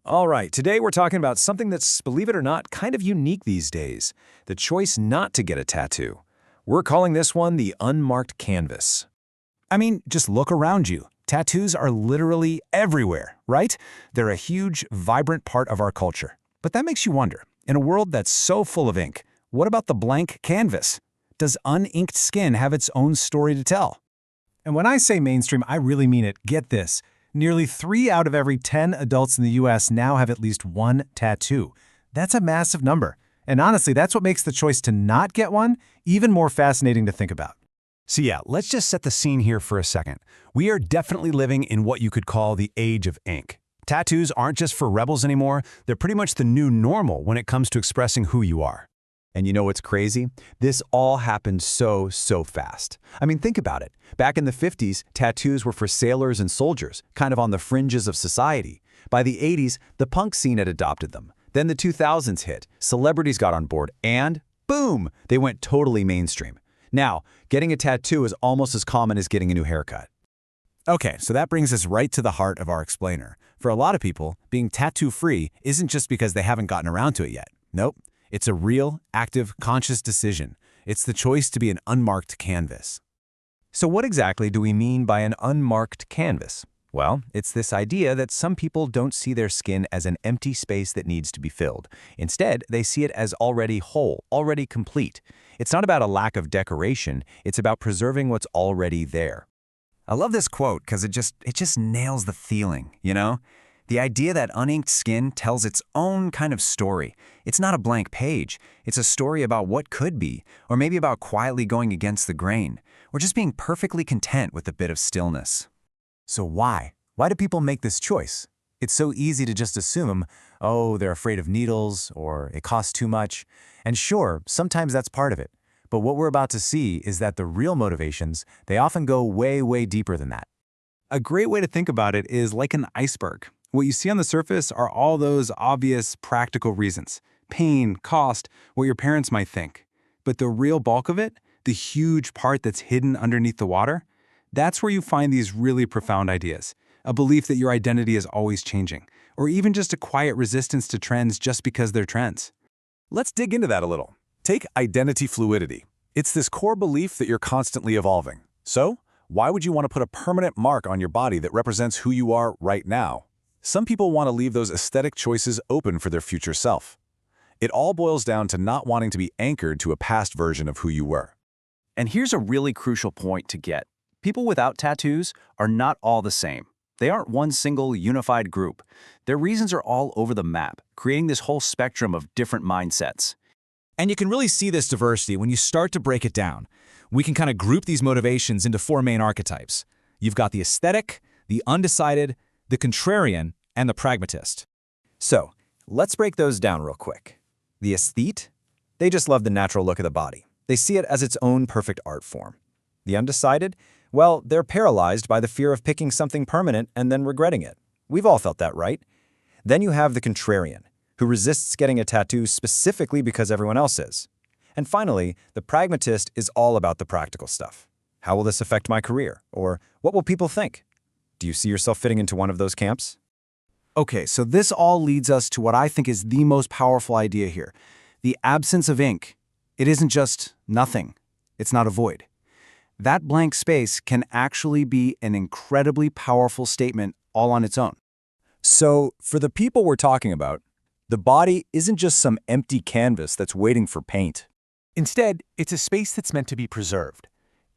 All right, today we're talking about something that's, believe it or not, kind of unique these days. The choice not to get a tattoo. We're calling this one the unmarked canvas. I mean, just look around you. Tattoos are literally everywhere, right? They're a huge, vibrant part of our culture. But that makes you wonder, in a world that's so full of ink, what about the blank canvas? Does uninked skin have its own story to tell? And when I say mainstream, I really mean it. Get this. Nearly 3 out of every 10 adults in the US now have at least one tattoo. That's a massive number. And honestly, that's what makes the choice to not get one even more fascinating to think about. So yeah, let's just set the scene here for a second. We are definitely living in what you could call the age of ink. Tattoos aren't just for rebels anymore. They're pretty much the new normal when it comes to expressing who you are. And you know what's crazy? This all happened so fast. I mean, think about it. Back in the 50s, tattoos were for sailors and soldiers, kind of on the fringes of society. By the 80s, the punk scene had adopted them. Then the 2000s hit, celebrities got on board, and boom, they went totally mainstream. Now, getting a tattoo is almost as common as getting a new haircut. Okay, so that brings us right to the heart of our explainer. For a lot of people, being tattoo-free isn't just because they haven't gotten around to it yet. Nope. It's a real, active, conscious decision. It's the choice to be an unmarked canvas. So what exactly do we mean by an unmarked canvas? Well, it's this idea that some people don't see their skin as an empty space that needs to be filled. Instead, they see it as already whole, already complete. It's not about a lack of decoration, it's about preserving what's already there. I love this quote because it just nails the feeling, you know? The idea that uninked skin tells its own kind of story. It's not a blank page. It's a story about what could be, or maybe about quietly going against the grain, or just being perfectly content with a bit of stillness. So why? Why do people make this choice? It's so easy to just assume, oh, they're afraid of needles, or it costs too much. And sure, sometimes that's part of it. But what we're about to see is that the real motivations, they often go way deeper than that. A great way to think about it is like an iceberg. What you see on the surface are all those obvious practical reasons. Pain, cost, what your parents might think. But the real bulk of it, the huge part that's hidden underneath the water, that's where you find these really profound ideas. A belief that your identity is always changing, or even just a quiet resistance to trends just because they're trends. Let's dig into that a little. Take identity fluidity. It's this core belief that you're constantly evolving. So, why would you want to put a permanent mark on your body that represents who you are right now? Some people want to leave those aesthetic choices open for their future self. It all boils down to not wanting to be anchored to a past version of who you were. And here's a really crucial point to get. People without tattoos are not all the same. They aren't one single unified group. Their reasons are all over the map, creating this whole spectrum of different mindsets. And you can really see this diversity when you start to break it down. We can kind of group these motivations into 4 main archetypes. You've got the aesthetic, the undecided, the contrarian, and the pragmatist. So, let's break those down real quick. The aesthete? They just love the natural look of the body. They see it as its own perfect art form. The undecided? Well, they're paralyzed by the fear of picking something permanent and then regretting it. We've all felt that, right? Then you have the contrarian, who resists getting a tattoo specifically because everyone else is. And finally, the pragmatist is all about the practical stuff. How will this affect my career? Or what will people think? Do you see yourself fitting into one of those camps? Okay, so this all leads us to what I think is the most powerful idea here. The absence of ink. It isn't just nothing. It's not a void. That blank space can actually be an incredibly powerful statement all on its own. So, for the people we're talking about, the body isn't just some empty canvas that's waiting for paint. Instead, it's a space that's meant to be preserved.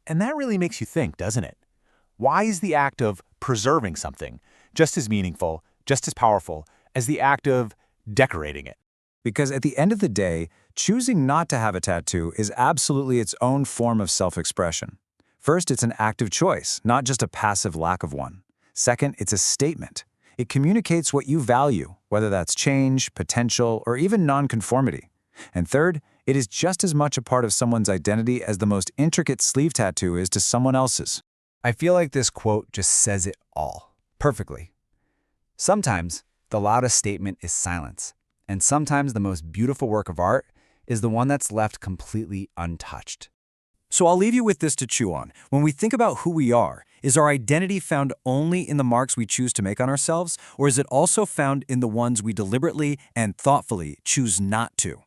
And that really makes you think, doesn't it? Why is the act of preserving something just as meaningful, just as powerful as the act of decorating it? Because at the end of the day, choosing not to have a tattoo is absolutely its own form of self-expression. First, it's an active choice, not just a passive lack of one. Second, it's a statement. It communicates what you value, whether that's change, potential, or even nonconformity. And third, it is just as much a part of someone's identity as the most intricate sleeve tattoo is to someone else's. I feel like this quote just says it all, perfectly. Sometimes, the loudest statement is silence, and sometimes the most beautiful work of art is the one that's left completely untouched. So I'll leave you with this to chew on. When we think about who we are, Is our identity found only in the marks we choose to make on ourselves, or is it also found in the ones we deliberately and thoughtfully choose not to?